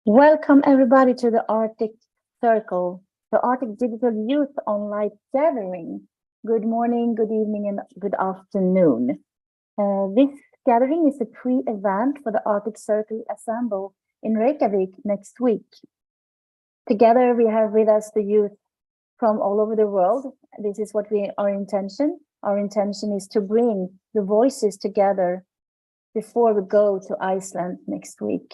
Welcome everybody to the Arctic Circle, the Arctic Digital Youth Online Gathering. Good morning, good evening, and good afternoon. This gathering is a pre-event for the Arctic Circle Assemble in Reykjavik next week. Together we have with us the youth from all over the world. This is what our intention. Our intention is to bring the voices together before we go to Iceland next week.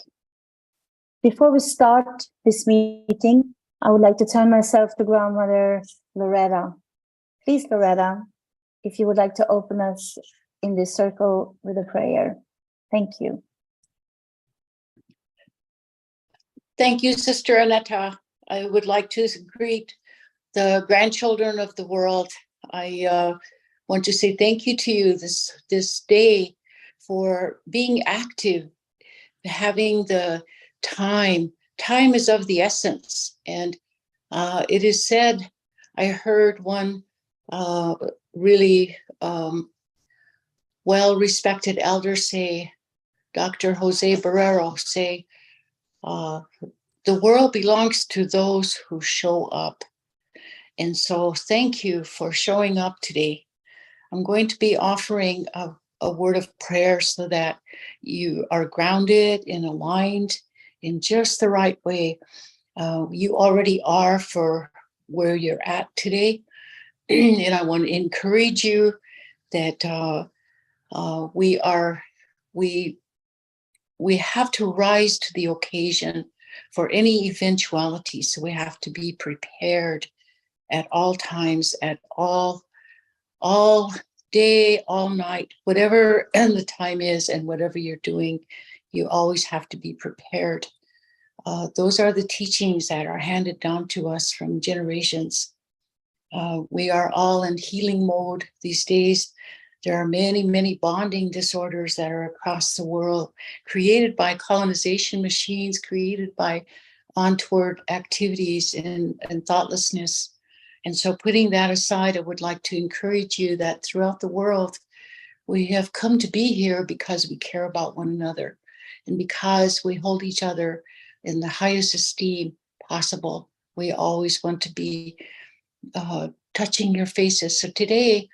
Before we start this meeting, I would like to turn myself to grandmother Loretta. Please, Loretta, if you would like to open us in this circle with a prayer. Thank you. Thank you, Sister Annette. I would like to greet the grandchildren of the world. I want to say thank you to you this day for being active, having the time is of the essence. And it is said, I heard one really well-respected elder say, Dr. Jose Barrero say, the world belongs to those who show up. And so thank you for showing up today. I'm going to be offering a word of prayer so that you are grounded and aligned in just the right way. You already are for where you're at today. And I want to encourage you that we have to rise to the occasion for any eventuality. So we have to be prepared at all times, at all day, all night, whatever the time is and whatever you're doing, you always have to be prepared. Those are the teachings that are handed down to us from generations. We are all in healing mode these days. There are many, many bonding disorders that are across the world, created by colonization machines, created by untoward activities and thoughtlessness. And so putting that aside, I would like to encourage you that throughout the world, we have come to be here because we care about one another and because we hold each other in the highest esteem possible. We always want to be touching your faces. So today,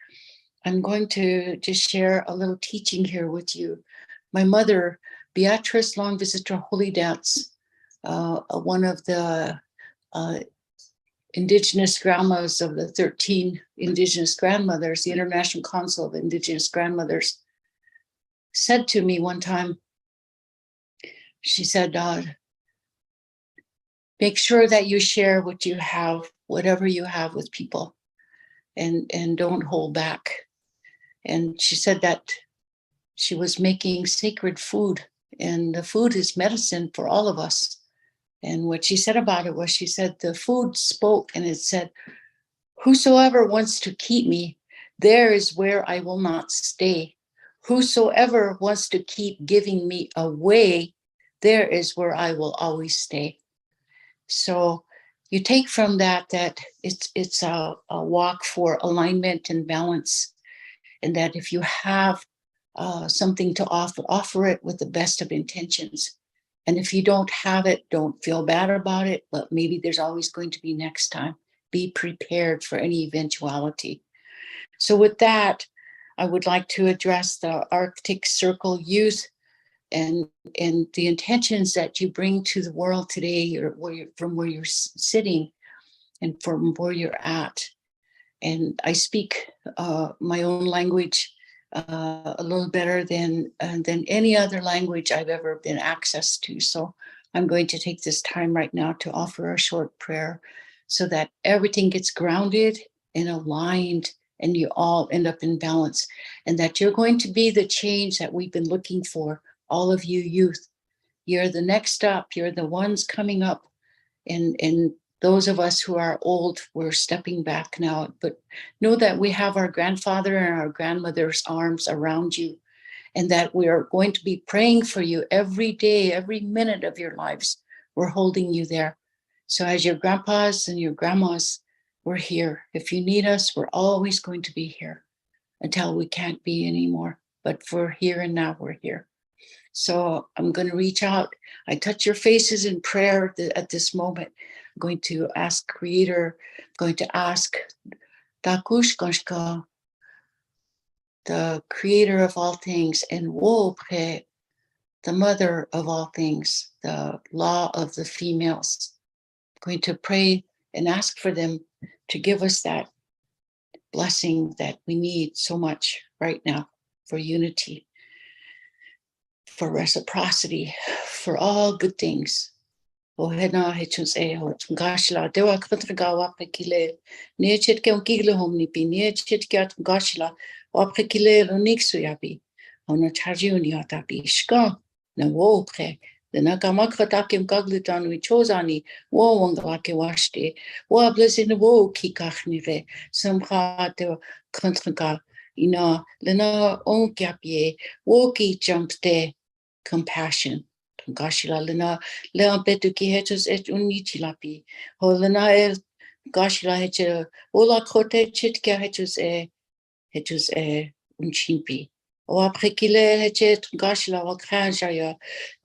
I'm going to just share a little teaching here with you. My mother, Beatrice Long Visitor Holy Dance, one of the Indigenous grandmas of the 13 Indigenous grandmothers, the International Council of Indigenous Grandmothers, said to me one time, she said, make sure that you share what you have, whatever you have with people, and don't hold back. And she said that she was making sacred food, and the food is medicine for all of us. And what she said about it was, she said, the food spoke and it said, whosoever wants to keep me, there is where I will not stay. Whosoever wants to keep giving me away, there is where I will always stay. So you take from that it's a walk for alignment and balance, and that if you have something to offer it with the best of intentions. And if you don't have it, don't feel bad about it, but maybe there's always going to be next time. Be prepared for any eventuality. So with that, I would like to address the Arctic Circle youth and the intentions that you bring to the world today, or from where you're sitting and from where you're at. And I speak my own language a little better than any other language I've ever been access to. So I'm going to take this time right now to offer a short prayer so that everything gets grounded and aligned and you all end up in balance, and that you're going to be the change that we've been looking for, all of you youth. You're the next up, you're the ones coming up, and those of us who are old, we're stepping back now, but know that we have our grandfather and our grandmother's arms around you, and that we are going to be praying for you every day, every minute of your lives. We're holding you there. So as your grandpas and your grandmas, we're here. If you need us, we're always going to be here until we can't be anymore. But for here and now, we're here. So I'm going to reach out. I touch your faces in prayer at this moment. I'm going to ask Creator, I'm going to ask Dakushkoshka, the Creator of all things, and Wopre, the Mother of all things, the law of the females. I'm going to pray and ask for them to give us that blessing that we need so much right now for unity, for reciprocity, for all good things. Ohena hechus eho tungashla dewa khatrgawa pekile nechit ke onkile homni pi nechit ke tungashla waprekile loniksu yabi ona charjuni atabi shka na wo pre the nakamakata kim kaglitan we chosani wo wangla ke washte wo blessing wo kikachni re samkha de khatrga ina lena on kapie wo ki jumpte compassion. Gashila lena leon betu ki hechus et unichilapi. Ho lena gashila heche ola kote chitka hechus unchimpi. O aprekile heche gashila wa kranjaya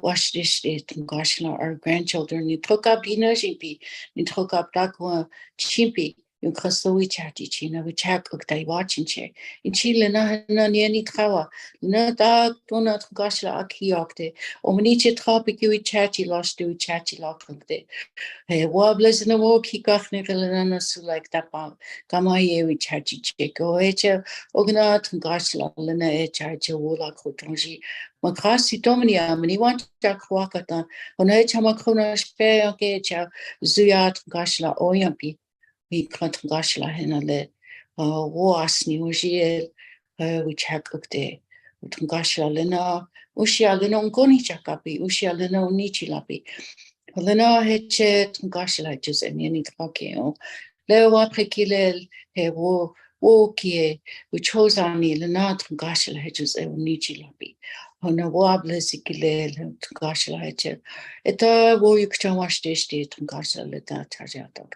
washdishte gashila our grandchildren ni troka bina jimpi ni troka dakwa chimpi. Yung kastowi chati china we chak uktai watching che. In Chile na ni trawa na da dona gashla akiokte. Omniche topic you chati lost to chati lokte. Hey, wables na wo kikachne velana su like that bang. Kamaye we chati cheko echa ogna gashla lena echa wola kotonji. Makasi dominia mani want ta kwakata. Ona echa makona spe echa zuyat gashla oyampi. We can't gashla henale was new year which hakukte utungashla lena ushia lena ungoni chakapi ushia lena unichi lapi lena heche tungashla just any tokyo le wa prekile he wo kie we chose ani lena tungashla heches unichi lapi ona wa blesikile tungashla heche eta wo yukcha washteshte tungashla leta tarjata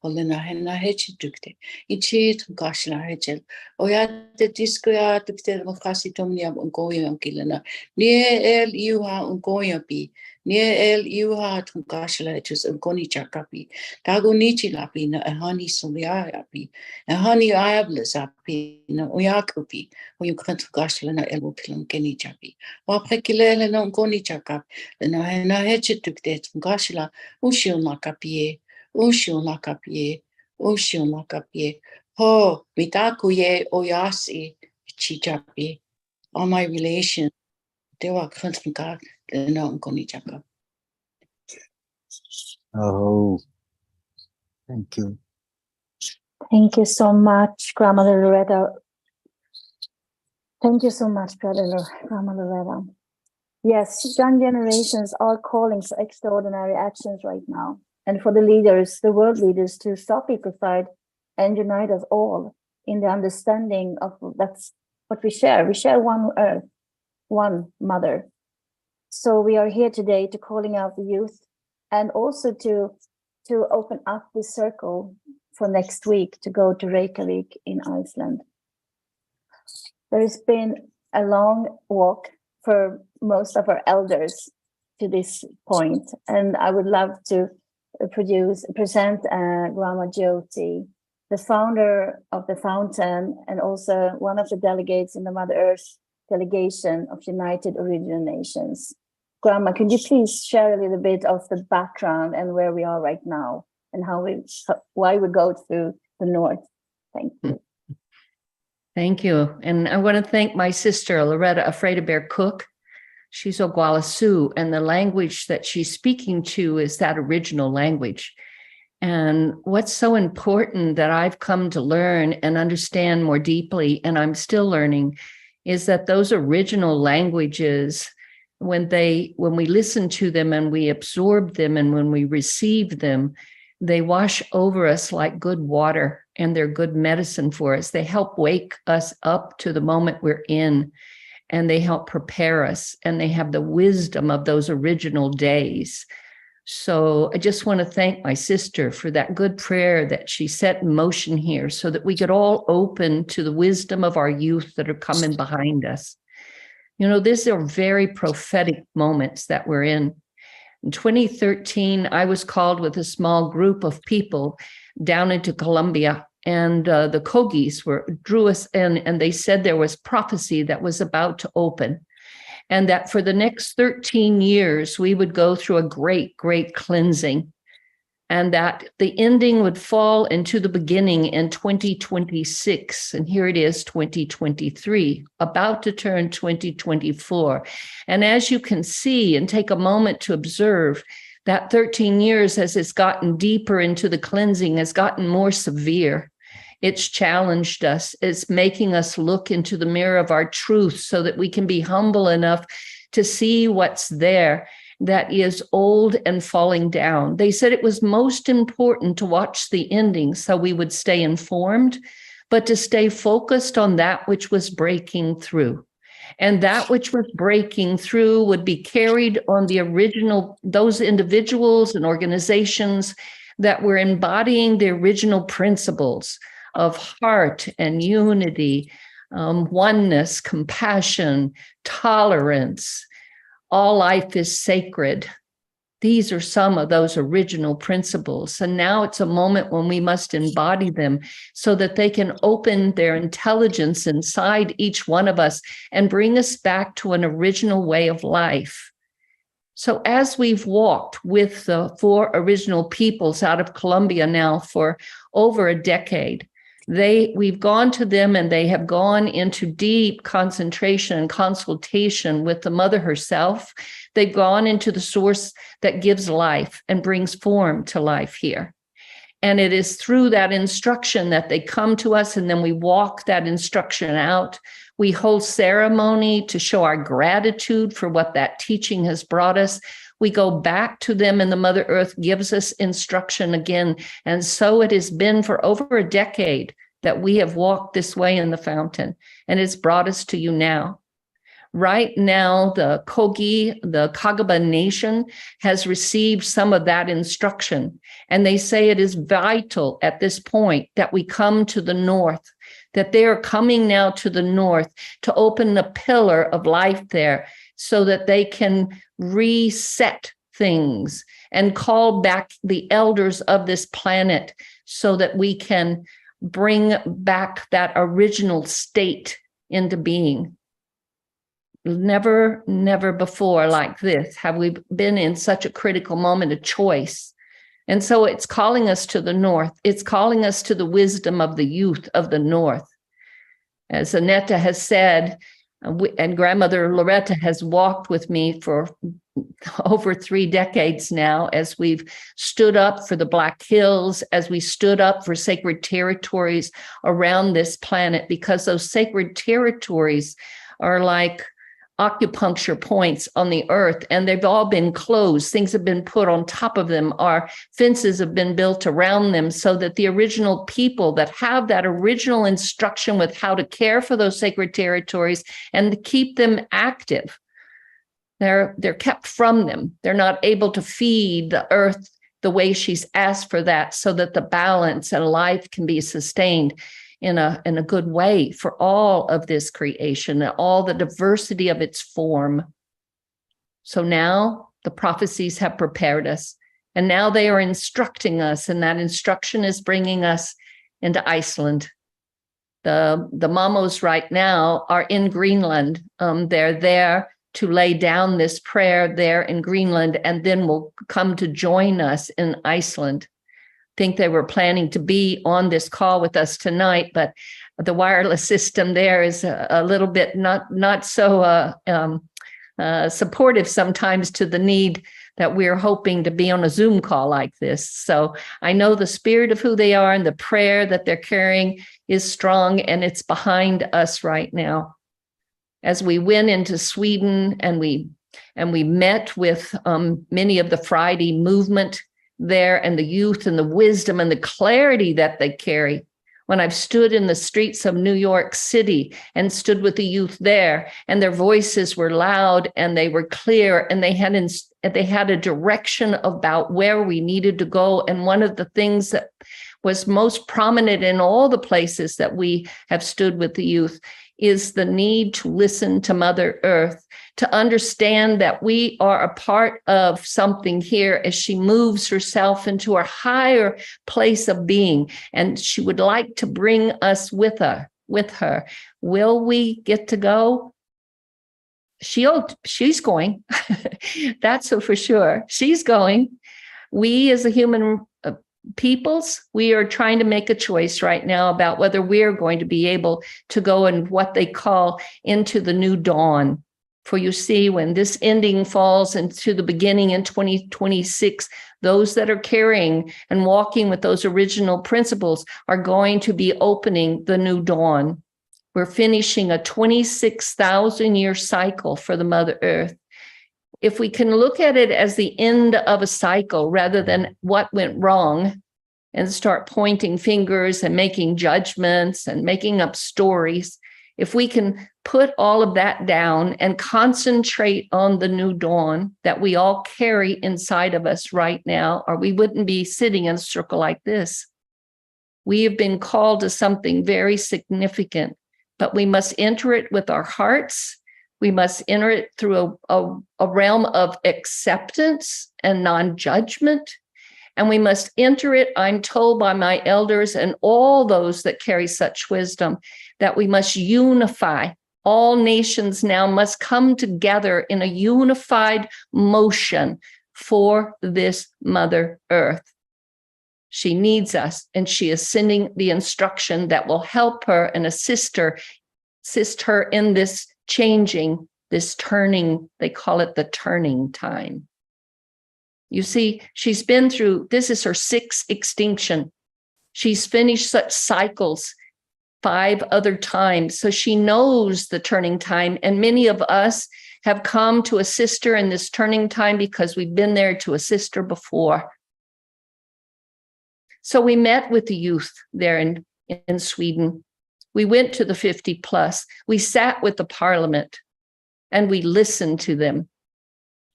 Holena henna heche dukte. Ichi gashla hechel. Oya de discoya dukte makasi tomnia ungoyam kilena. Nie el iuha ungoyapi. Nie el iuha gashla hechus ungoni chakapi. Dagonichi lapi na ahani sumyapi. Ahani ayables api na oyakupi. Oyu kant gashla na elmo pilam geni chapi. Waprekile na ungoni chakap. Na henna heche dukte gashla ushil nakapi. Ushun lakapie, ho, mitakuye oyasi, chichapi. All my relations, they were country God, they know Gonichaka. Oh, thank you. Thank you so much, Grandmother Loretta. Thank you so much, Grandmother Loretta. Yes, young generations are calling for extraordinary actions right now. And for the leaders, the world leaders, to stop ecocide and unite us all in the understanding of that's what we share. We share one earth, one mother. So we are here today to calling out the youth and also to open up this circle for next week to go to Reykjavik in Iceland. There has been a long walk for most of our elders to this point, and I would love to present Grandma Jyoti, the founder of the fountain and also one of the delegates in the Mother Earth delegation of United Original Nations. Grandma, could you please share a little bit of the background and where we are right now and why we go through the north? Thank you. Thank you. And I want to thank my sister, Loretta Afraid-a-Bear Cook. She's Oglala Sioux, and the language that she's speaking to is that original language. And what's so important that I've come to learn and understand more deeply, and I'm still learning, is that those original languages, when we listen to them and we absorb them and when we receive them, they wash over us like good water, and they're good medicine for us. They help wake us up to the moment we're in. And they help prepare us, and they have the wisdom of those original days. So I just want to thank my sister for that good prayer that she set in motion here so that we could all open to the wisdom of our youth that are coming behind us. You know, these are very prophetic moments that we're in. In 2013, I was called with a small group of people down into Colombia, and the Kogis drew us in, and they said there was prophecy that was about to open, and that for the next 13 years, we would go through a great, great cleansing, and that the ending would fall into the beginning in 2026. And here it is, 2023, about to turn 2024. And as you can see and take a moment to observe, that 13 years, as it's gotten deeper into the cleansing, has gotten more severe. It's challenged us. It's making us look into the mirror of our truth so that we can be humble enough to see what's there that is old and falling down. They said it was most important to watch the ending so we would stay informed, but to stay focused on that which was breaking through. And that which was breaking through would be carried on the original, those individuals and organizations that were embodying the original principles of heart and unity, oneness, compassion, tolerance. All life is sacred. These are some of those original principles. And now it's a moment when we must embody them so that they can open their intelligence inside each one of us and bring us back to an original way of life. So as we've walked with the 4 original peoples out of Colombia now for over a decade, we've gone to them and they have gone into deep concentration and consultation with the mother herself. They've gone into the source that gives life and brings form to life here. And it is through that instruction that they come to us, and then we walk that instruction out. We hold ceremony to show our gratitude for what that teaching has brought us. We go back to them, and the Mother Earth gives us instruction again. And so it has been for over a decade that we have walked this way in the fountain, and it's brought us to you now. Right now, the Kogi, the Kaggabba Nation, has received some of that instruction, and they say it is vital at this point that we come to the north, that they are coming now to the north to open the pillar of life there so that they can reset things and call back the elders of this planet so that we can bring back that original state into being. Never before like this have we been in such a critical moment of choice. And so it's calling us to the north. It's calling us to the wisdom of the youth of the north. As Annette has said, and Grandmother Loretta has walked with me for over 3 decades now, as we've stood up for the Black Hills, as we stood up for sacred territories around this planet, because those sacred territories are like acupuncture points on the earth, and they've all been closed. Things have been put on top of them. Our fences have been built around them so that the original people that have that original instruction with how to care for those sacred territories and to keep them active, they're kept from them. They're not able to feed the earth the way she's asked for that, so that the balance and life can be sustained in a good way for all of this creation, all the diversity of its form. So now the prophecies have prepared us, and now they are instructing us, and that instruction is bringing us into Iceland. The mamos right now are in Greenland. They're there to lay down this prayer there in Greenland, and then will come to join us in Iceland. I think they were planning to be on this call with us tonight, but the wireless system there is a little bit not so supportive sometimes to the need that we're hoping to be on a Zoom call like this. So I know the spirit of who they are and the prayer that they're carrying is strong, and it's behind us right now. As we went into Sweden and we met with many of the Friday movement there, and the youth and the wisdom and the clarity that they carry. When I've stood in the streets of New York City and stood with the youth there, and their voices were loud and they were clear, and they had a direction about where we needed to go. And one of the things that was most prominent in all the places that we have stood with the youth is the need to listen to Mother Earth, to understand that we are a part of something here as she moves herself into her higher place of being. And she would like to bring us with her. Will we get to go? She's going. That's for sure. She's going. We as a human peoples, we are trying to make a choice right now about whether we're going to be able to go in what they call into the new dawn. For you see, when this ending falls into the beginning in 2026, those that are carrying and walking with those original principles are going to be opening the new dawn. We're finishing a 26,000-year cycle for the Mother Earth. If we can look at it as the end of a cycle rather than what went wrong and start pointing fingers and making judgments and making up stories, if we can put all of that down and concentrate on the new dawn that we all carry inside of us right now, or we wouldn't be sitting in a circle like this. We have been called to something very significant, but we must enter it with our hearts. We must enter it through a realm of acceptance and non-judgment. And we must enter it, I'm told by my elders and all those that carry such wisdom, that we must unify. All nations now must come together in a unified motion for this Mother Earth. She needs us, and she is sending the instruction that will help her and assist her in this changing, this turning. They call it the turning time. You see, she's been through, this is her 6th extinction. She's finished such cycles 5 other times. So she knows the turning time. And many of us have come to assist her in this turning time because we've been there to assist her before. So we met with the youth there in Sweden. We went to the 50 plus. We sat with the parliament and we listened to them.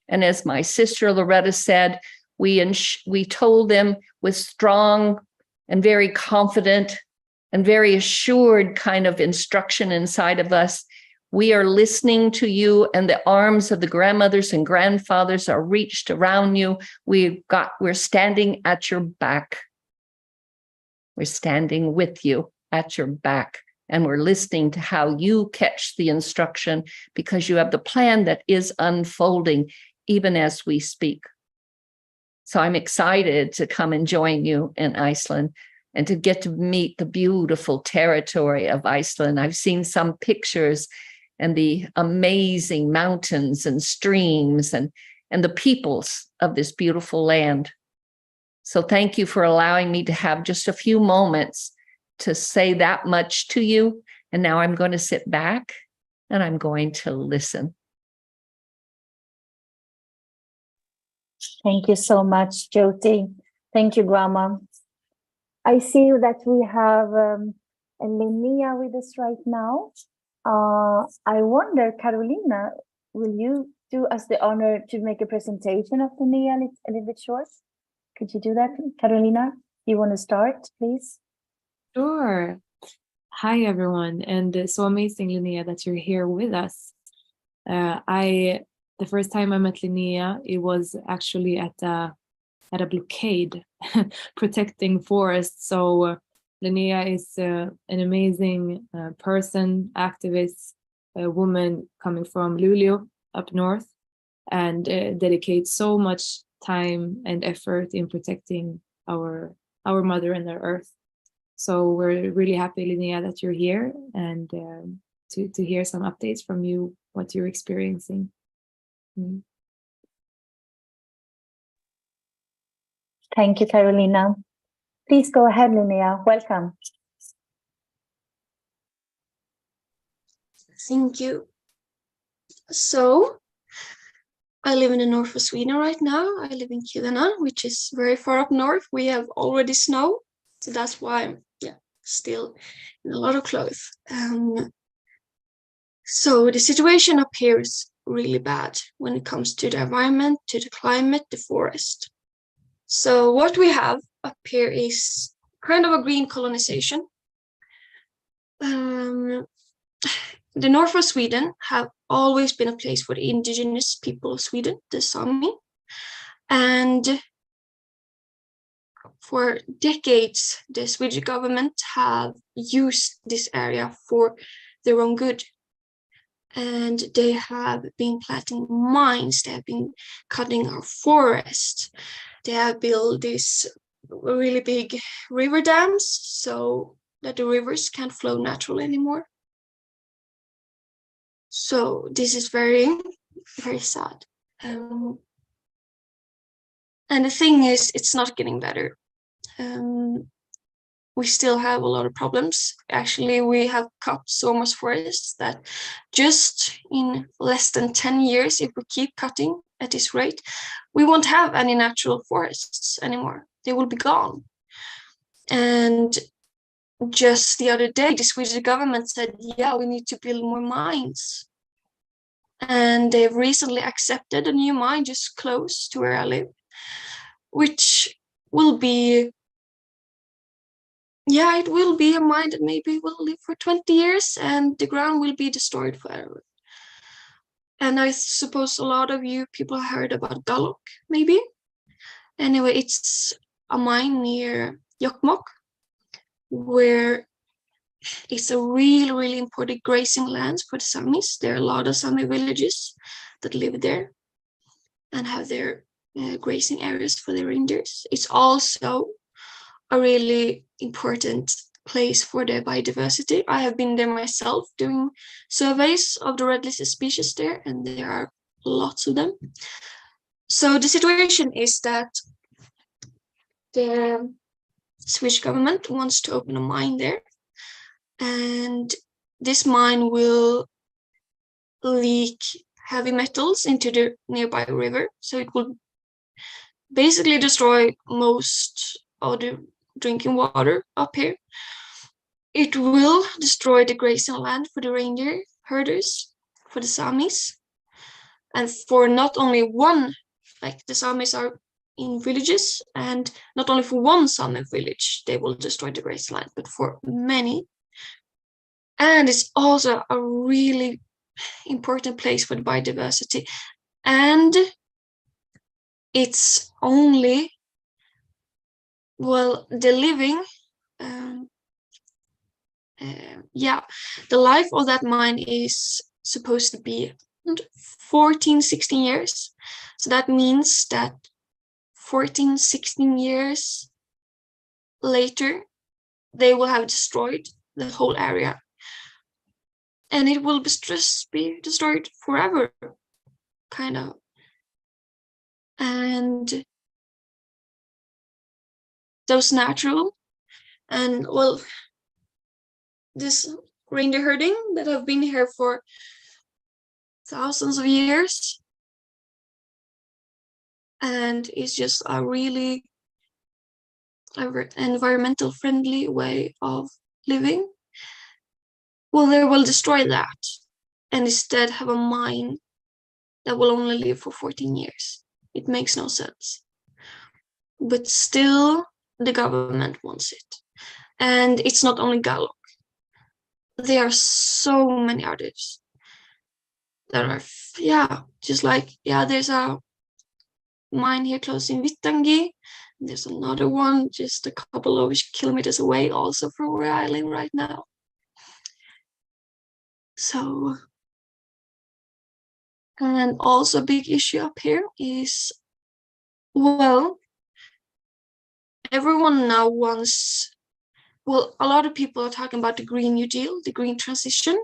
And as my sister Loretta said, we told them with strong and very confident and very assured kind of instruction inside of us, we are listening to you, and the arms of the grandmothers and grandfathers are reached around you. We're standing at your back. We're standing with you at your back. And we're listening to how you catch the instruction, because you have the plan that is unfolding even as we speak. So I'm excited to come and join you in Iceland and to get to meet the beautiful territory of Iceland. I've seen some pictures and the amazing mountains and streams and the peoples of this beautiful land. So thank you for allowing me to have just a few moments to say that much to you. And now I'm going to sit back and I'm going to listen. Thank you so much, Jyoti. Thank you, Grandma. I see that we have Linnea with us right now. I wonder, Carolina, will you do us the honor to make a presentation of Linnea a little bit short? Could you do that, Carolina? You want to start, please? Sure. Hi, everyone. And so amazing, Linnea, that you're here with us. The first time I met Linnea, it was actually at a blockade protecting forests. So Linnea is an amazing person, activist, a woman coming from Luleå up north, and dedicates so much time and effort in protecting our mother and our earth. So we're really happy, Linnea, that you're here, and to hear some updates from you, what you're experiencing. Thank you, Carolina. Please go ahead, Linnea. Welcome. Thank you. So, I live in the north of Sweden right now. I live in Kiruna, which is very far up north. We have already snow, so that's why I'm still in a lot of clothes. So the situation up here is really bad when it comes to the environment, to the climate, the forest. So what we have up here is kind of a green colonization. the north of Sweden have always been a place for the indigenous people of Sweden, the Sápmi, and for decades, the Swedish government have used this area for their own good. And they have been planting mines, they have been cutting our forests, they have built these really big river dams so that the rivers can't flow naturally anymore. So this is very, very sad. And the thing is, it's not getting better. We still have a lot of problems. Actually, we have cut so much forests that just in less than 10 years, if we keep cutting at this rate, we won't have any natural forests anymore. They will be gone. And just the other day, the Swedish government said, yeah, we need to build more mines. And they've recently accepted a new mine just close to where I live, which will be, yeah, it will be a mine that maybe will live for 20 years and the ground will be destroyed forever. And I suppose a lot of you people heard about Gállok, maybe. Anyway, it's a mine near Jokkmokk, where it's a really, really important grazing land for the Sápmis. There are a lot of Sápmi villages that live there and have their grazing areas for their reindeers. It's also a really important place for the biodiversity. I have been there myself doing surveys of the red-listed species there, and there are lots of them. So the situation is that the Swedish government wants to open a mine there, and this mine will leak heavy metals into the nearby river. So it will basically destroy most of the drinking water up here. It will destroy the grazing land for the reindeer herders, for the Sápmis, and for not only one, like the Sápmis are in villages, and not only for one Sápmi village they will destroy the grazing land, but for many. And it's also a really important place for the biodiversity. And it's only, well, the living, the life of that mine is supposed to be 14, 16 years. So that means that 14, 16 years later, they will have destroyed the whole area. And it will just be destroyed forever, kind of. And those natural and, well, this reindeer herding that have been here for thousands of years, and it's just a really environmental friendly way of living. Well, they will destroy that and instead have a mine that will only live for 14 years. It makes no sense. But still, the government wants it. And it's not only Gállok. There are so many others that are, just like, there's a mine here close in Vittangi. There's another one just a couple of kilometers away, also from where I live right now. So, and also a big issue up here is, well, everyone now wants, well, a lot of people are talking about the Green New Deal, the green transition,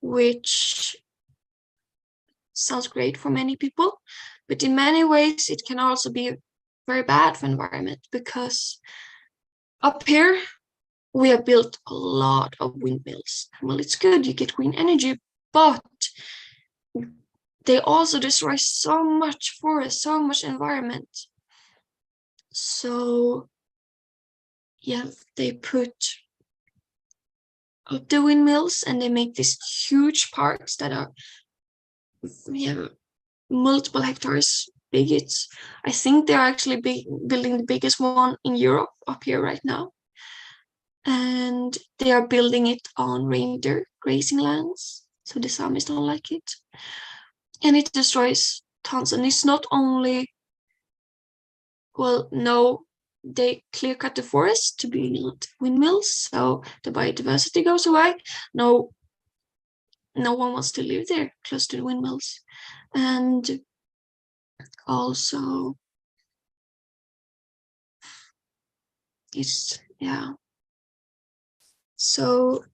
which sounds great for many people, but in many ways it can also be very bad for the environment, because up here we have built a lot of windmills. Well, it's good, you get green energy, but they also destroy so much forest, so much environment. So, they put up the windmills and they make these huge parks that are multiple hectares big. I think they're actually building the biggest one in Europe up here right now. and they are building it on reindeer grazing lands, so the Sápmis don't like it, and it destroys tons. And it's not only, well, no, they clear cut the forest to build windmills, so the biodiversity goes away. No one wants to live there close to the windmills. And also it's, yeah, so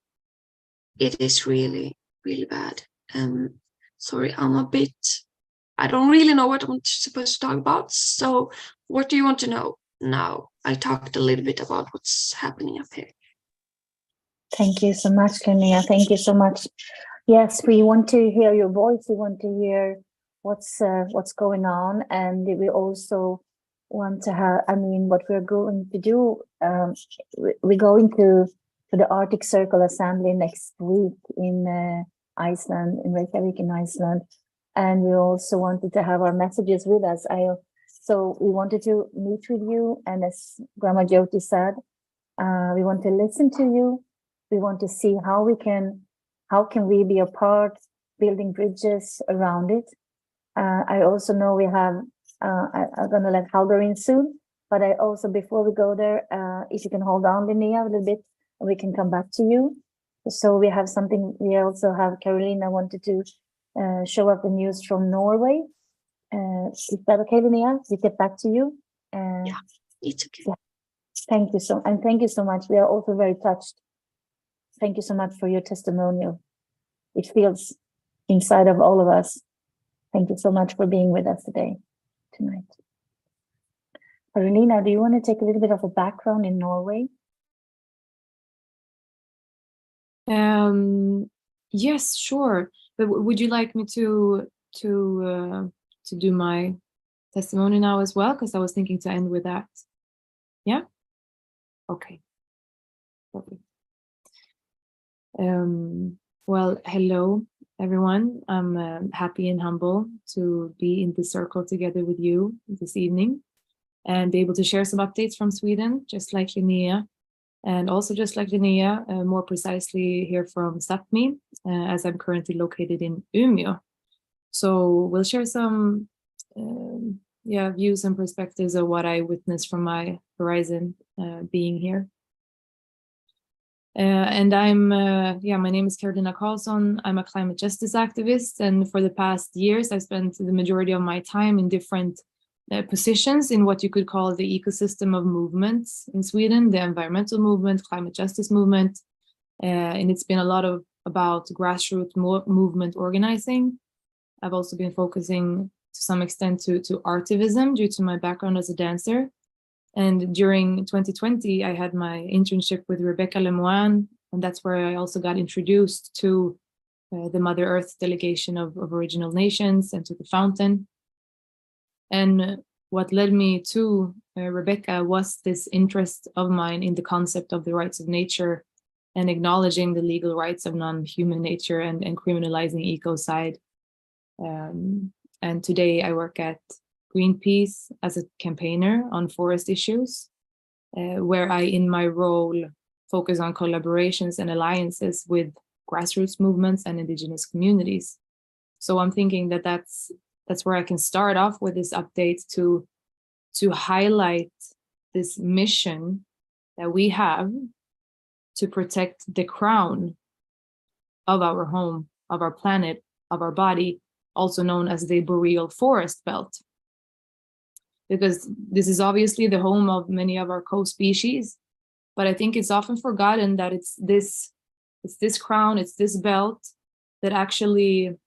it is really, really bad. Sorry, I don't really know what I'm supposed to talk about. So what do you want to know now? I talked a little bit about what's happening up here. Thank you so much, Linnea. Thank you so much. Yes, we want to hear your voice. We want to hear what's going on, and we also want to have. I mean, what we're going to do. We're going to the Arctic Circle Assembly next week in Iceland, in Reykjavik, in Iceland, and we also wanted to have our messages with us. So we wanted to meet with you, and as Grandma Jyoti said, we want to listen to you. We want to see how can we be a part, building bridges around it. I also know we have, I'm going to let Halldór in soon, but I also, before we go there, if you can hold on, Linnea, a little bit, we can come back to you. So we have something, we also have Carolina wanted to show up the news from Norway. Is that okay, Linnea? We get back to you. Yeah, it's okay. Yeah. Thank you so much. We are also very touched. Thank you so much for your testimonial. It feels inside of all of us. Thank you so much for being with us tonight. Carolina, do you want to take a little bit of a background in Norway? Yes, sure. But would you like me to do my testimony now as well? Because I was thinking to end with that. Yeah. Okay. Perfect. Well, hello, everyone. I'm happy and humble to be in the circle together with you this evening and be able to share some updates from Sweden, just like Linnea, and also just like Linnea, more precisely here from Sápmi, as I'm currently located in Umeå. So we'll share some views and perspectives of what I witnessed from my horizon being here. And my name is Carolina Carlsson. I'm a climate justice activist, and for the past years, I've spent the majority of my time in different positions in what you could call the ecosystem of movements in Sweden, the environmental movement, climate justice movement, and it's been a lot about grassroots movement organizing. I've also been focusing to some extent to artivism due to my background as a dancer. And during 2020, I had my internship with Rebecca Lemoine, and that's where I also got introduced to the Mother Earth delegation of original nations and to the fountain. And what led me to Rebecca was this interest of mine in the concept of the rights of nature and acknowledging the legal rights of non-human nature and criminalizing ecocide. And today I work at Greenpeace as a campaigner on forest issues, where I, in my role, focus on collaborations and alliances with grassroots movements and indigenous communities. So I'm thinking that that's where I can start off with this update to highlight this mission that we have to protect the crown of our home, of our planet, of our body, also known as the boreal forest belt. Because this is obviously the home of many of our co-species, but I think it's often forgotten that it's this crown, it's this belt that actually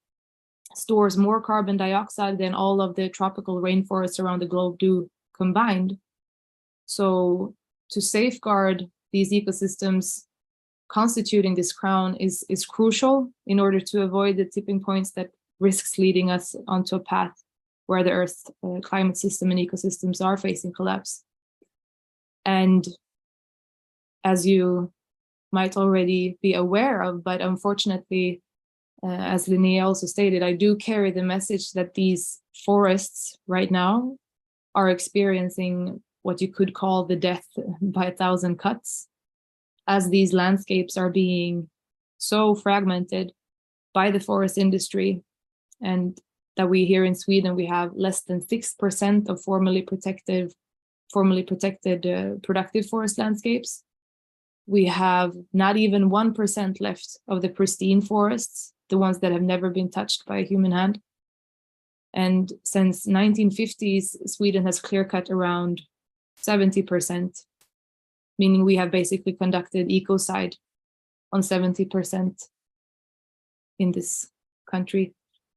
stores more carbon dioxide than all of the tropical rainforests around the globe do combined. So to safeguard these ecosystems constituting this crown is crucial in order to avoid the tipping points that risks leading us onto a path where the Earth's climate system and ecosystems are facing collapse. And as you might already be aware of, but unfortunately, as Linnea also stated, I do carry the message that these forests right now are experiencing what you could call the death by 1,000 cuts. as these landscapes are being so fragmented by the forest industry, and that we here in Sweden, we have less than 6% of formally protected productive forest landscapes. We have not even 1% left of the pristine forests, the ones that have never been touched by a human hand. And since 1950s, Sweden has clear-cut around 70%, meaning we have basically conducted ecocide on 70% in this country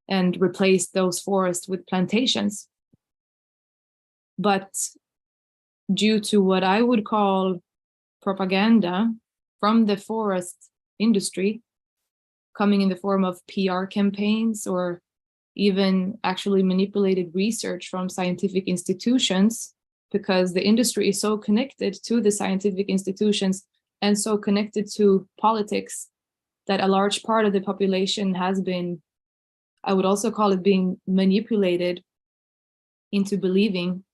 and replaced those forests with plantations. But due to what I would call propaganda from the forest industry, coming in the form of PR campaigns or even actually manipulated research from scientific institutions, because the industry is so connected to the scientific institutions and so connected to politics that a large part of the population has been, I would also call it, being manipulated into believing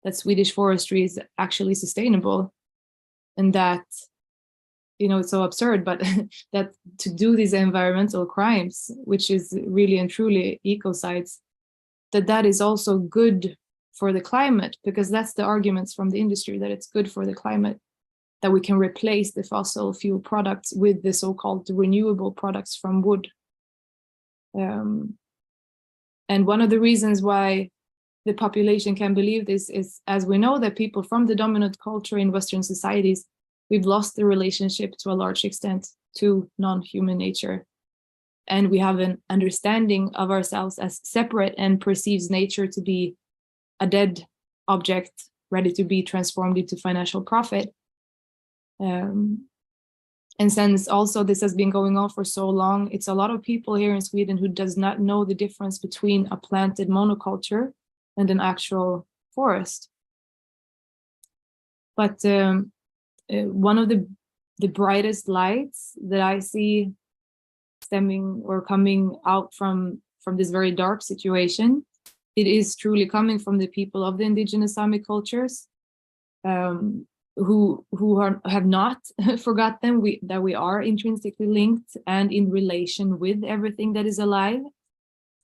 that Swedish forestry is actually sustainable, and that, you know, it's so absurd, but that to do these environmental crimes, which is really and truly ecocides, that is also good for the climate, because that's the arguments from the industry, that it's good for the climate, that we can replace the fossil fuel products with the so-called renewable products from wood. And one of the reasons why the population can believe this is, as we know, that people from the dominant culture in Western societies, we've lost the relationship to a large extent to non-human nature. And we have an understanding of ourselves as separate and perceives nature to be a dead object ready to be transformed into financial profit. And since also this has been going on for so long, it's a lot of people here in Sweden who does not know the difference between a planted monoculture and an actual forest. But one of the brightest lights that I see stemming or coming out from this very dark situation, it is truly coming from the people of the indigenous Sámi cultures, who have not forgotten that we are intrinsically linked and in relation with everything that is alive.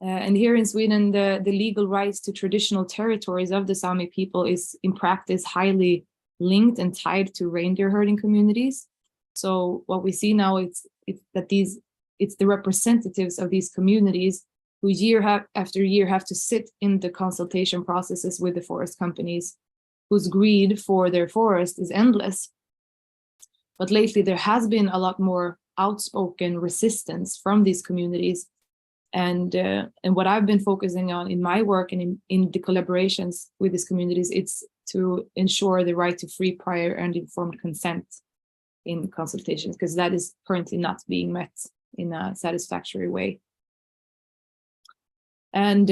And here in Sweden, the legal rights to traditional territories of the Sámi people is in practice highly linked and tied to reindeer herding communities. So what we see now it's the representatives of these communities who year after year have to sit in the consultation processes with the forest companies, whose greed for their forest is endless. But lately there has been a lot more outspoken resistance from these communities. And what I've been focusing on in my work and in the collaborations with these communities, it's to ensure the right to free, prior, and informed consent in consultations, because that is currently not being met in a satisfactory way. And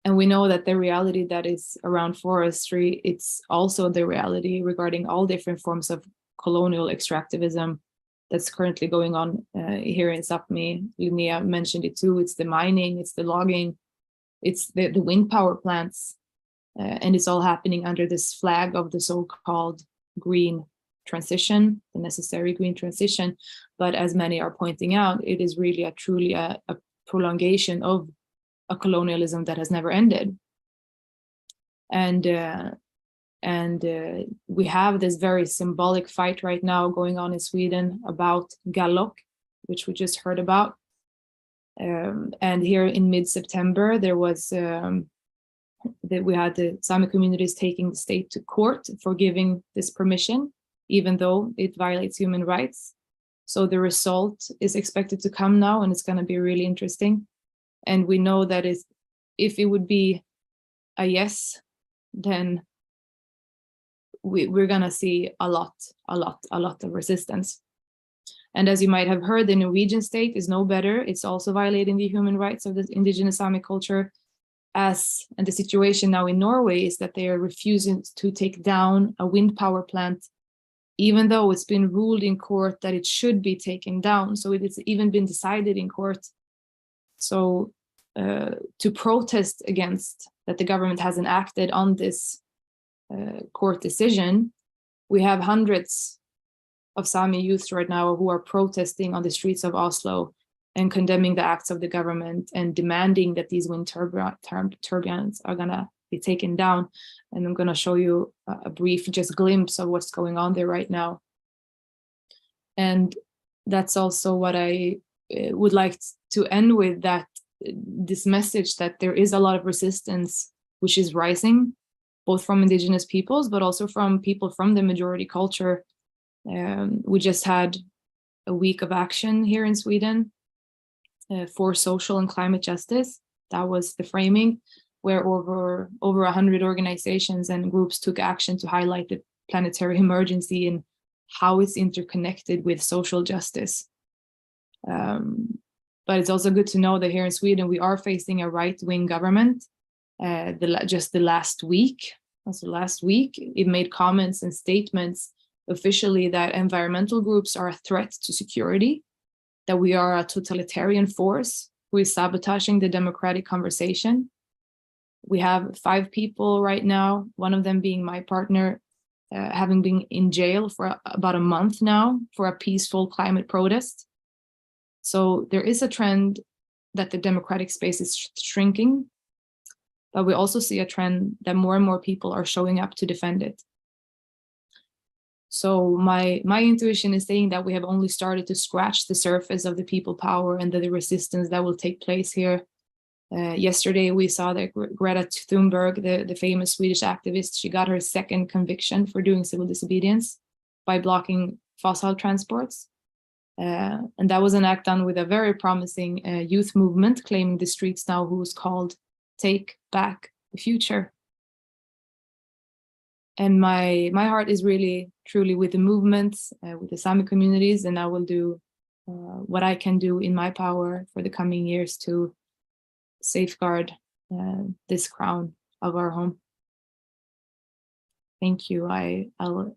we know that the reality that is around forestry, it's also the reality regarding all different forms of colonial extractivism that's currently going on here in Sápmi. Linnea mentioned it too. It's the mining, it's the logging, it's the wind power plants, and it's all happening under this flag of the so-called green transition, the necessary green transition. But as many are pointing out, it is really truly a prolongation of a colonialism that has never ended. And we have this very symbolic fight right now going on in Sweden about Gállok, which we just heard about. And here in mid-September, there was we had the Sámi communities taking the state to court for giving this permission, even though it violates human rights. So the result is expected to come now, and it's going to be really interesting. And we know that if it would be a yes, then we're going to see a lot of resistance. And as you might have heard, the Norwegian state is no better. It's also violating the human rights of the indigenous Sámi culture. And the situation now in Norway is that they are refusing to take down a wind power plant, even though it's been ruled in court that it should be taken down. So it's even been decided in court. So to protest against that the government hasn't acted on this court decision, we have hundreds of Sámi youth right now who are protesting on the streets of Oslo and condemning the acts of the government and demanding that these wind turbines are going to be taken down. And I'm going to show you a brief just glimpse of what's going on there right now. And that's also what I would like to end with, that this message that there is a lot of resistance which is rising, both from indigenous peoples, but also from people from the majority culture. We just had a week of action here in Sweden for social and climate justice. That was the framing, where over 100 organizations and groups took action to highlight the planetary emergency and how it's interconnected with social justice. But it's also good to know that here in Sweden, we are facing a right-wing government. Just the last week, it made comments and statements officially that environmental groups are a threat to security, that we are a totalitarian force who is sabotaging the democratic conversation. We have 5 people right now, one of them being my partner, having been in jail for about a month now for a peaceful climate protest. So there is a trend that the democratic space is shrinking, but we also see a trend that more and more people are showing up to defend it. So my intuition is saying that we have only started to scratch the surface of the people power and the resistance that will take place here. Yesterday, we saw that Greta Thunberg, the famous Swedish activist, she got her second conviction for doing civil disobedience by blocking fossil transports. And that was an act done with a very promising youth movement claiming the streets now, who is called Take Back the Future. And my heart is really, truly with the movements, with the Sámi communities, and I will do what I can do in my power for the coming years to safeguard this crown of our home. Thank you. I'll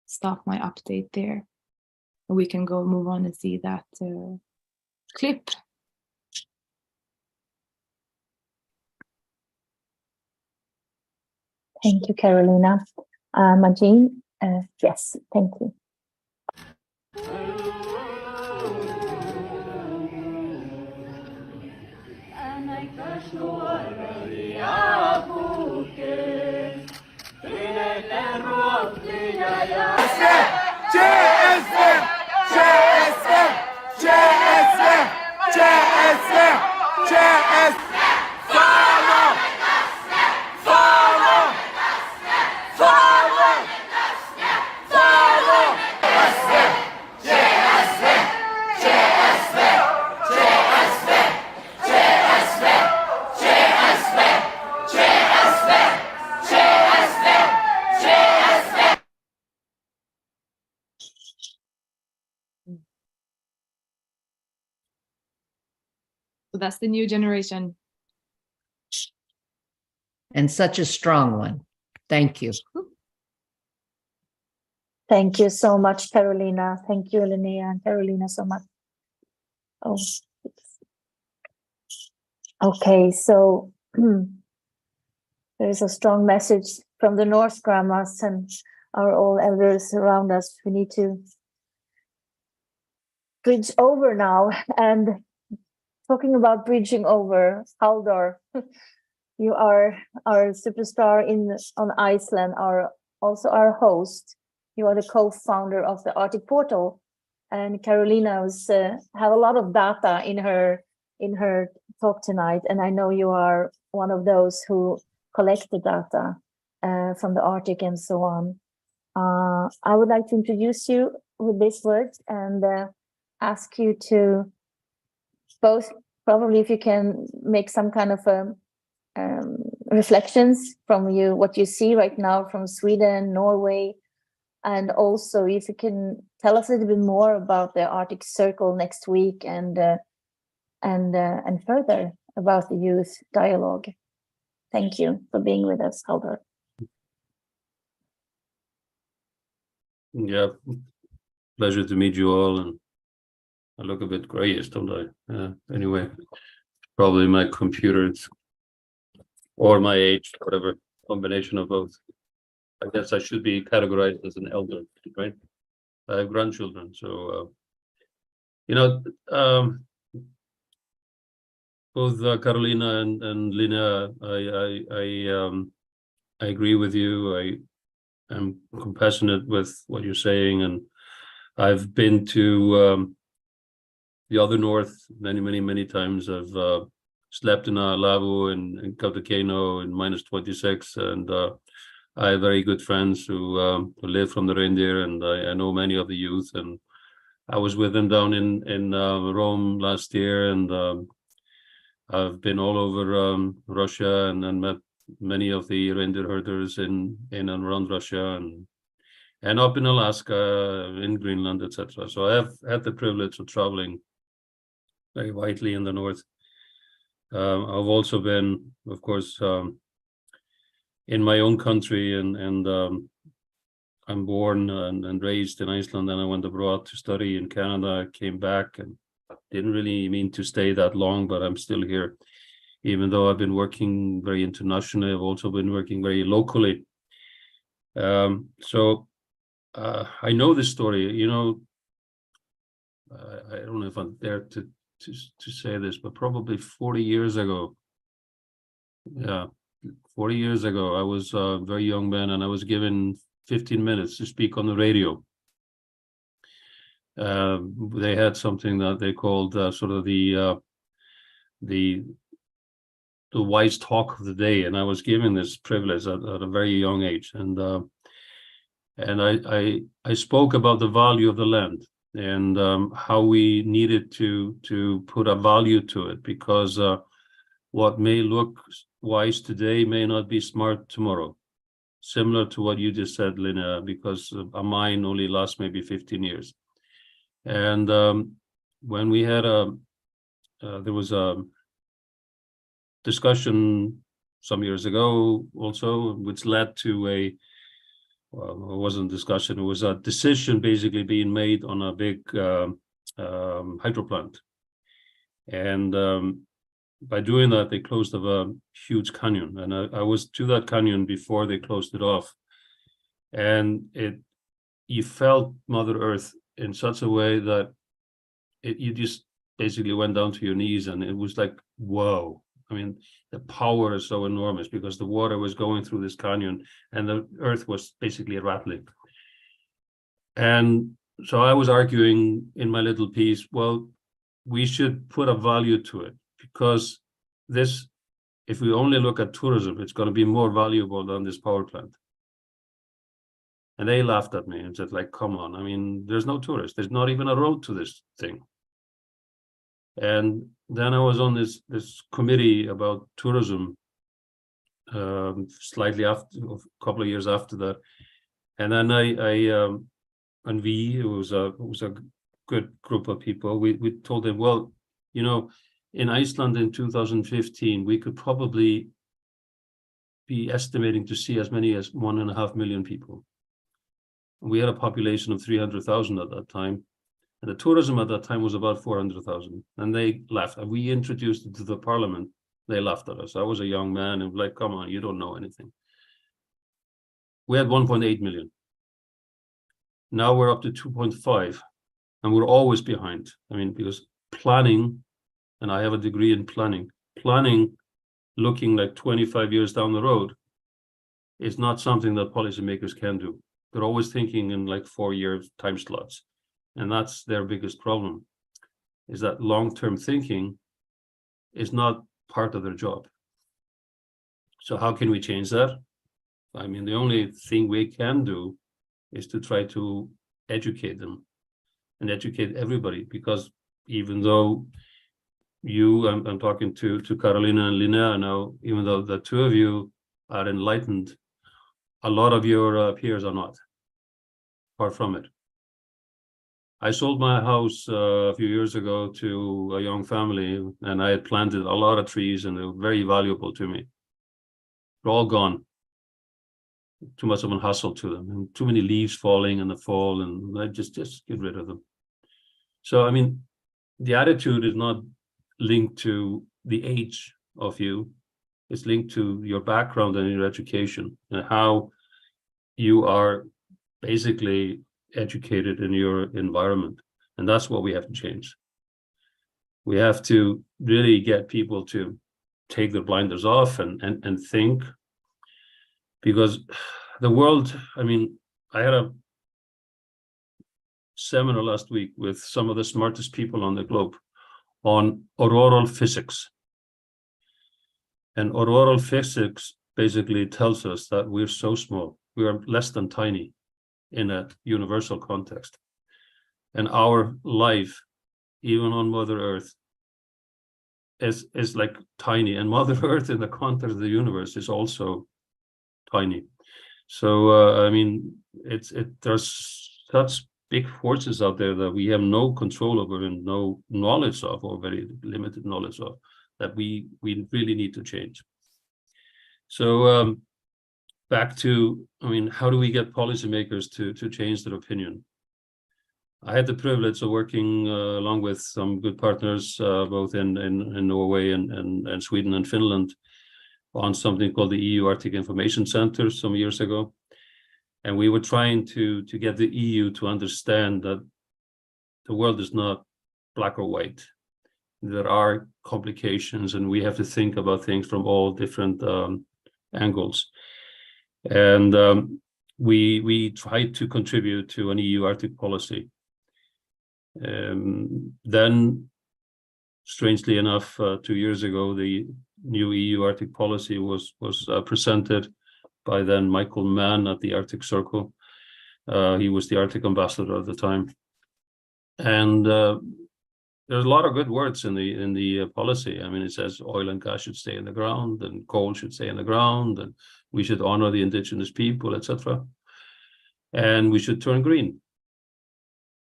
stop my update there. We can go move on and see that clip. Thank you, Carolina. Majin, yes, thank you. So that's the new generation. And such a strong one. Thank you. Thank you so much, Carolina. Thank you, Linnea and Carolina, so much. Oh, okay, so there is a strong message from the Norse grandmas and our old elders around us. We need to bridge over now. And talking about bridging over, Halldór, you are our superstar on Iceland, also our host. You are the co-founder of the Arctic Portal, and Carolina have a lot of data in her talk tonight, and I know you are one of those who collect the data from the Arctic and so on. I would like to introduce you with these words and ask you to both, probably if you can make some kind of reflections from what you see right now from Sweden, Norway, and also if you can tell us a little bit more about the Arctic Circle next week and further about the youth dialogue. Thank you for being with us, Halldór. Yeah, pleasure to meet you all, and I look a bit grayish, don't I? Anyway, probably my computer or my age, whatever, combination of both. I guess I should be categorized as an elder, right? I have grandchildren. So, you know, both Carolina and Lina, I agree with you. I am compassionate with what you're saying, and I've been to the other north many times. I've slept in a lavabo in Kautokeino in -26, and I have very good friends who live from the reindeer, and I know many of the youth, and I was with them down in Rome last year, and I've been all over Russia and met many of the reindeer herders in and around Russia, and up in Alaska, in Greenland, etc. So I have had the privilege of traveling very widely in the north. I've also been, of course, in my own country, and I'm born and raised in Iceland, and I went abroad to study in Canada, came back, and didn't really mean to stay that long, but I'm still here. Even though I've been working very internationally, I've also been working very locally. So I know this story, you know. I don't know if I'm there to say this, but probably 40 years ago, 40 years ago, I was a very young man, and I was given 15 minutes to speak on the radio. They had something that they called sort of the wise talk of the day, and I was given this privilege at a very young age, and I spoke about the value of the land, and how we needed to put a value to it, because what may look wise today may not be smart tomorrow. Similar to what you just said, Lina, because a mine only lasts maybe 15 years. And when we had there was a discussion some years ago also, which led to well, it wasn't a discussion, it was a decision basically being made on a big hydro plant. And by doing that, they closed up a huge canyon, and I was to that canyon before they closed it off, and you felt Mother Earth in such a way that you just basically went down to your knees, and it was like, whoa. I mean, the power is so enormous, because the water was going through this canyon and the earth was basically rattling. And so I was arguing in my little piece, well, we should put a value to it, because this, if we only look at tourism, it's going to be more valuable than this power plant. And they laughed at me and said, like, come on, I mean, there's no tourists, there's not even a road to this thing. And then I was on this committee about tourism, slightly after, a couple of years after that, and then it was a good group of people. We told them, well, you know, in Iceland in 2015, we could probably be estimating to see as many as 1.5 million people. We had a population of 300,000 at that time. And the tourism at that time was about 400,000, and they laughed. And we introduced it to the parliament. They laughed at us. I was a young man and like, come on, you don't know anything. We had 1.8 million. Now we're up to 2.5, and we're always behind. I mean, because planning, and I have a degree in planning, looking like 25 years down the road is not something that policymakers can do. They're always thinking in like 4-year time slots. And that's their biggest problem, is that long-term thinking is not part of their job. So how can we change that? I mean, the only thing we can do is to try to educate them and educate everybody, because even though I'm talking to Carolina and Lina now, even though the two of you are enlightened, a lot of your peers are not, far from it. I sold my house a few years ago to a young family, and I had planted a lot of trees, and they were very valuable to me. They're all gone. Too much of a hassle to them, and too many leaves falling in the fall, and I just get rid of them. So, I mean, the attitude is not linked to the age of you. It's linked to your background and your education, and how you are basically educated in your environment. And that's what we have to change. We have to really get people to take their blinders off and think, because the world, I mean, I had a seminar last week with some of the smartest people on the globe on auroral physics. And auroral physics basically tells us that we're so small, we are less than tiny in a universal context. And our life, even on Mother Earth, is like tiny. And Mother Earth in the context of the universe is also tiny. So I mean, there's such big forces out there that we have no control over and no knowledge of, or very limited knowledge of, that we really need to change. So back to, I mean, how do we get policymakers to change their opinion? I had the privilege of working along with some good partners, both in Norway and Sweden and Finland, on something called the EU Arctic Information Center some years ago. And we were trying to get the EU to understand that the world is not black or white. There are complications, and we have to think about things from all different angles. And we tried to contribute to an EU Arctic policy. Then, strangely enough, 2 years ago, the new EU Arctic policy was presented by then Michael Mann at the Arctic Circle. He was the Arctic ambassador at the time. And there's a lot of good words in the policy. I mean, it says oil and gas should stay in the ground, and coal should stay in the ground, and we should honor the indigenous people, etc. And we should turn green.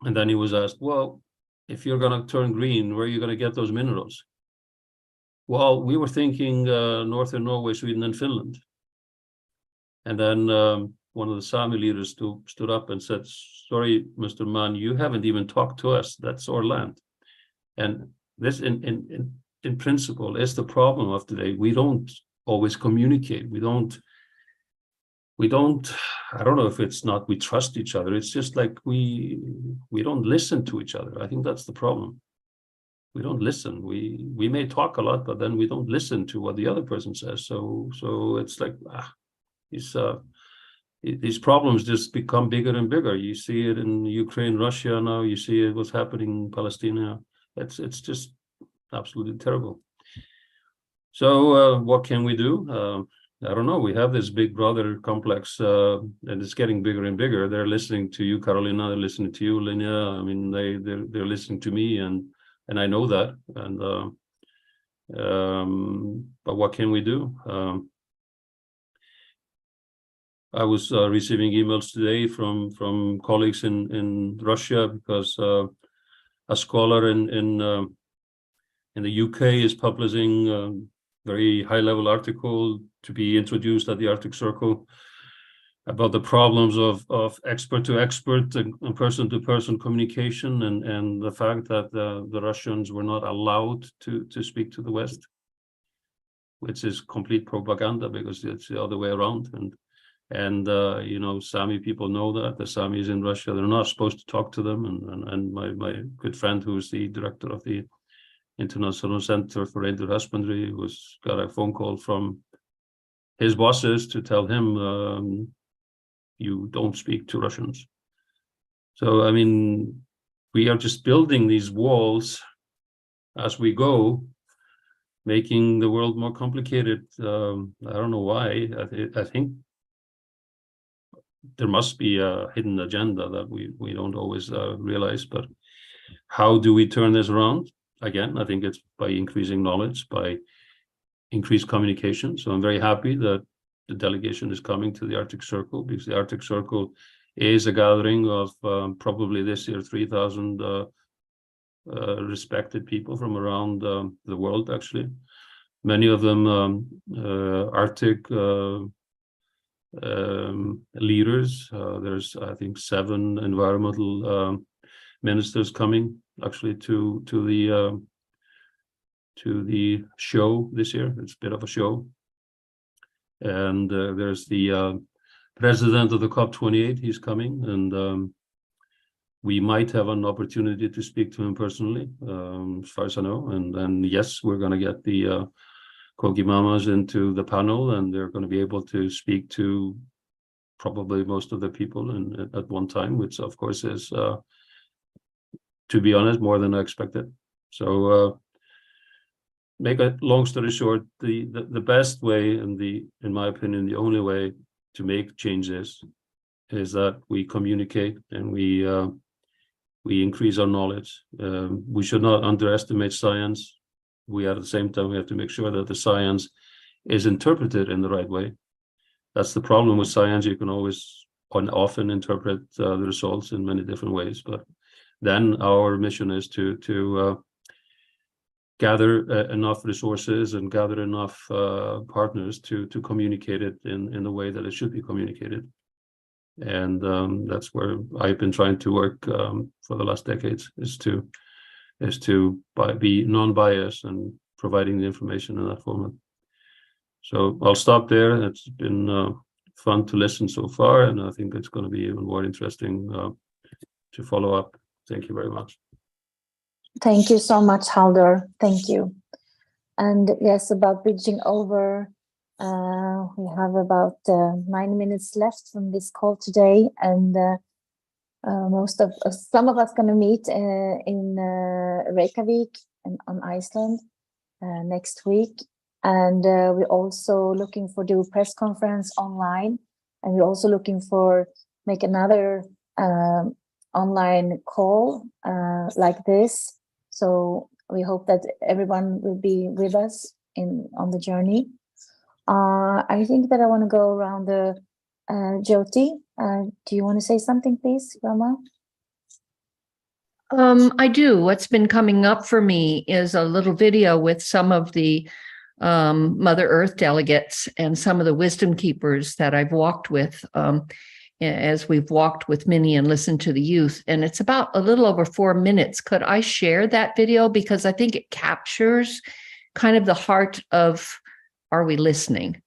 And then he was asked, well, if you're going to turn green, where are you going to get those minerals? Well, we were thinking northern Norway, Sweden, and Finland. And then one of the Sápmi leaders stood up and said, sorry, Mr. Mann, you haven't even talked to us. That's our land. And this, in principle, is the problem of today. We don't always communicate. We don't, I don't know if it's not we trust each other. It's just like we don't listen to each other. I think that's the problem. We don't listen. We may talk a lot, but then we don't listen to what the other person says. So it's like these problems just become bigger and bigger. You see it in Ukraine, Russia now. You see it what's happening in Palestine. It's just absolutely terrible. So what can we do? I don't know. We have this big brother complex, and it's getting bigger and bigger. They're listening to you, Carolina. They're listening to you, Linnea. I mean, they're listening to me, and I know that. And but what can we do? I was receiving emails today from colleagues in Russia, because a scholar in the UK is publishing a very high-level article to be introduced at the Arctic Circle about the problems of expert-to-expert and person-to-person communication, and the fact that the Russians were not allowed to speak to the West, which is complete propaganda, because it's the other way around. And you know, Sápmi people know that the Sápmis in Russia, they're not supposed to talk to them. And my good friend, who is the director of the International Center for Reindeer Husbandry, got a phone call from his bosses to tell him, you don't speak to Russians. So, I mean, we are just building these walls as we go, making the world more complicated. I don't know why. I think there must be a hidden agenda that we don't always realize. But how do we turn this around? Again, I think it's by increasing knowledge, by increased communication. So I'm very happy that the delegation is coming to the Arctic Circle, because the Arctic Circle is a gathering of probably this year 3,000 respected people from around the world, actually. Many of them Arctic leaders. There's, I think, 7 environmental ministers coming actually to the show this year. It's a bit of a show. And there's the president of the COP28. He's coming, and we might have an opportunity to speak to him personally, as far as I know. And then, yes, we're going to get the Kogi mamas into the panel, and they're going to be able to speak to probably most of the people at one time, which of course is, to be honest, more than I expected. So make a long story short, the best way, and in my opinion, the only way to make changes is that we communicate and we increase our knowledge. We should not underestimate science. We at the same time, we have to make sure that the science is interpreted in the right way. That's the problem with science. You can always often interpret the results in many different ways. But then our mission is to gather enough resources and gather enough partners to communicate it in the way that it should be communicated. And that's where I've been trying to work for the last decades, is to be non-biased and providing the information in that format. So I'll stop there. It's been fun to listen so far, and I think it's going to be even more interesting to follow up. Thank you very much. Thank you so much, Halldór. Thank you. And yes, about bridging over, we have about 9 minutes left from this call today, and some of us going to meet in Reykjavik on Iceland next week. And we're also looking for do press conference online, and we're also looking for make another online call like this. So we hope that everyone will be with us on the journey. I think that I want to go around the Jyoti. Do you want to say something, please, Rama? I do. What's been coming up for me is a little video with some of the Mother Earth delegates and some of the wisdom keepers that I've walked with as we've walked with Minnie and listened to the youth. And it's about a little over 4 minutes. Could I share that video? Because I think it captures kind of the heart of, are we listening?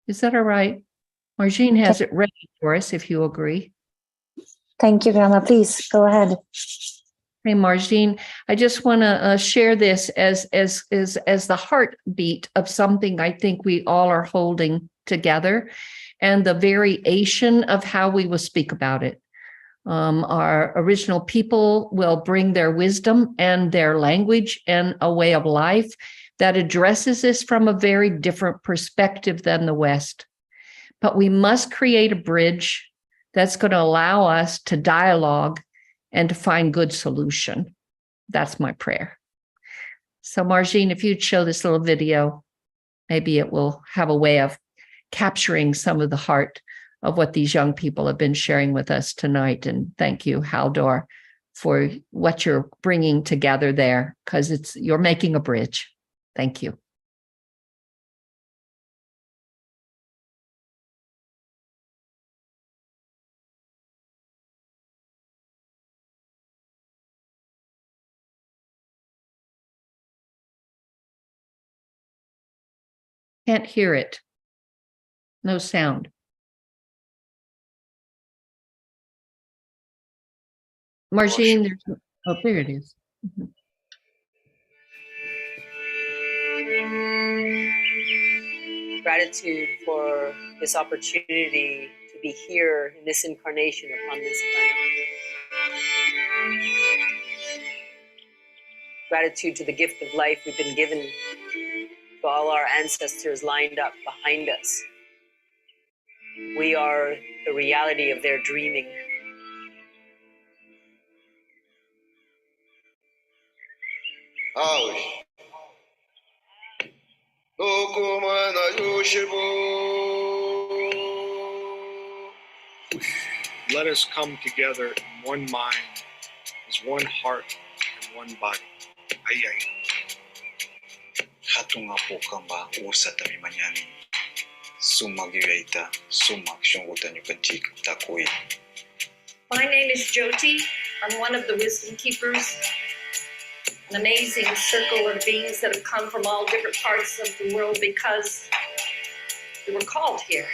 Is that all right? Margine has it ready for us, if you agree. Thank you, Grandma. Please go ahead. Hey, Margine, I just want to share this as the heartbeat of something I think we all are holding together, and the variation of how we will speak about it. Our original people will bring their wisdom and their language and a way of life that addresses this from a very different perspective than the West. But we must create a bridge that's going to allow us to dialogue and to find good solution. That's my prayer. So Margine, if you'd show this little video, maybe it will have a way of capturing some of the heart of what these young people have been sharing with us tonight. And thank you, Halldór, for what you're bringing together there, because you're making a bridge. Thank you. Can't hear it. No sound. Margine, there it is. Mm-hmm. Gratitude for this opportunity to be here in this incarnation upon this planet. Gratitude to the gift of life we've been given, to all our ancestors lined up behind us. We are the reality of their dreaming. Let us come together in one mind, as one heart and one body. Ay ay. Hatunga po kamba ursa tami manyani. Sumagireita sumak shongutan yukanchik takui. My name is Jyoti. I'm one of the wisdom keepers. An amazing circle of beings that have come from all different parts of the world because we were called here.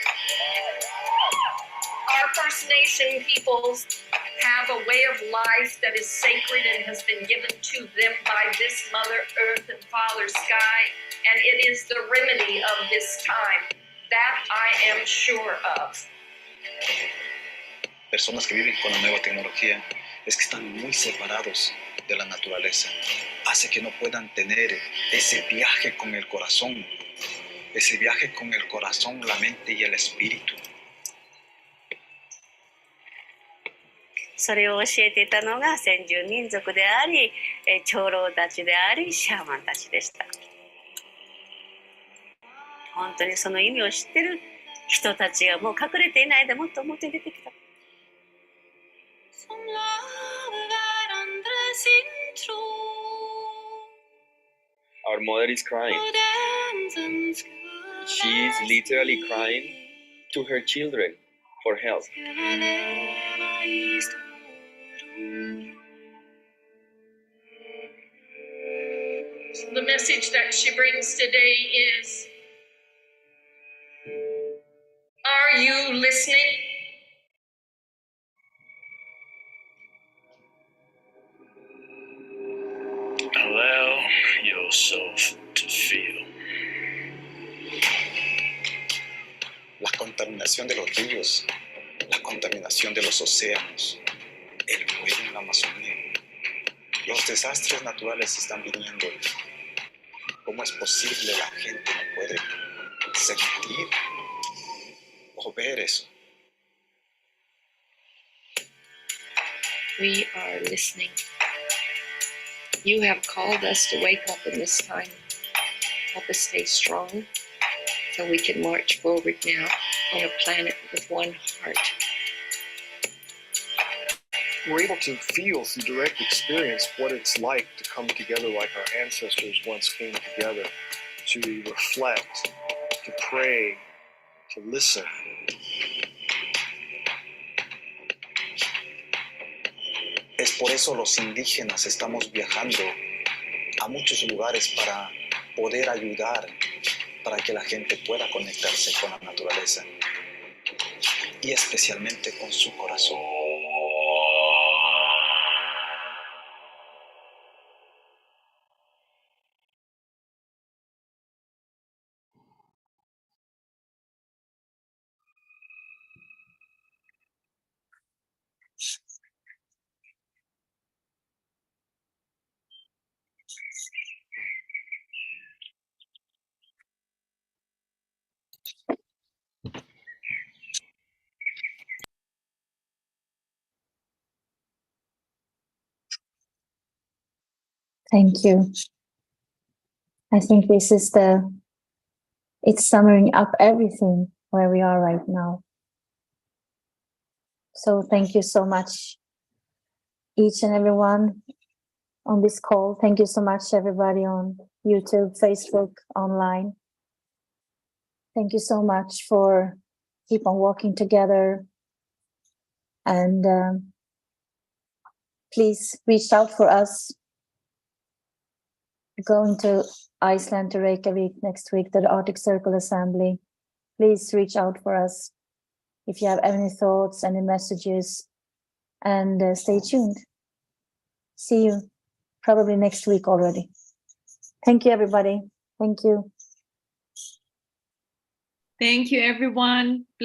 Our First Nation peoples have a way of life that is sacred and has been given to them by this Mother Earth and Father Sky, and it is the remedy of this time. That I am sure of. Personas que viven con la nueva tecnología es que están muy separados de la naturaleza. Hace que no puedan tener ese viaje con el corazón, la mente y el espíritu. それを教えていたのが先住民族であり、長老たちであり、シャーマンたちでした。本当にその意味を知ってる人たちがもう隠れていないでもっと表に出てきた。Our mother is crying. She is literally crying to her children for help. The message that she brings today is, are you listening? Allow yourself to feel. La contaminación de los ríos, la contaminación de los océanos, el fuego en la Amazonía. Los desastres naturales están viniendo. ¿Cómo es posible? La gente no puede sentir o ver eso. We are listening. You have called us to wake up in this time. Help us stay strong so we can march forward now on a planet with one heart. We're able to feel through direct experience what it's like to come together like our ancestors once came together, to reflect, to pray, to listen. Es por eso los indígenas estamos viajando a muchos lugares para poder ayudar, para que la gente pueda conectarse con la naturaleza y especialmente con su corazón. Thank you. I think this is it's summing up everything where we are right now. So thank you so much, each and everyone on this call. Thank you so much, everybody on YouTube, Facebook, online. Thank you so much for keep on walking together. And please reach out for us. Going to Iceland, to Reykjavik next week, to the Arctic Circle Assembly. Please reach out for us if you have any thoughts, any messages, and stay tuned. See you probably next week already. Thank you, everybody. Thank you. Thank you, everyone.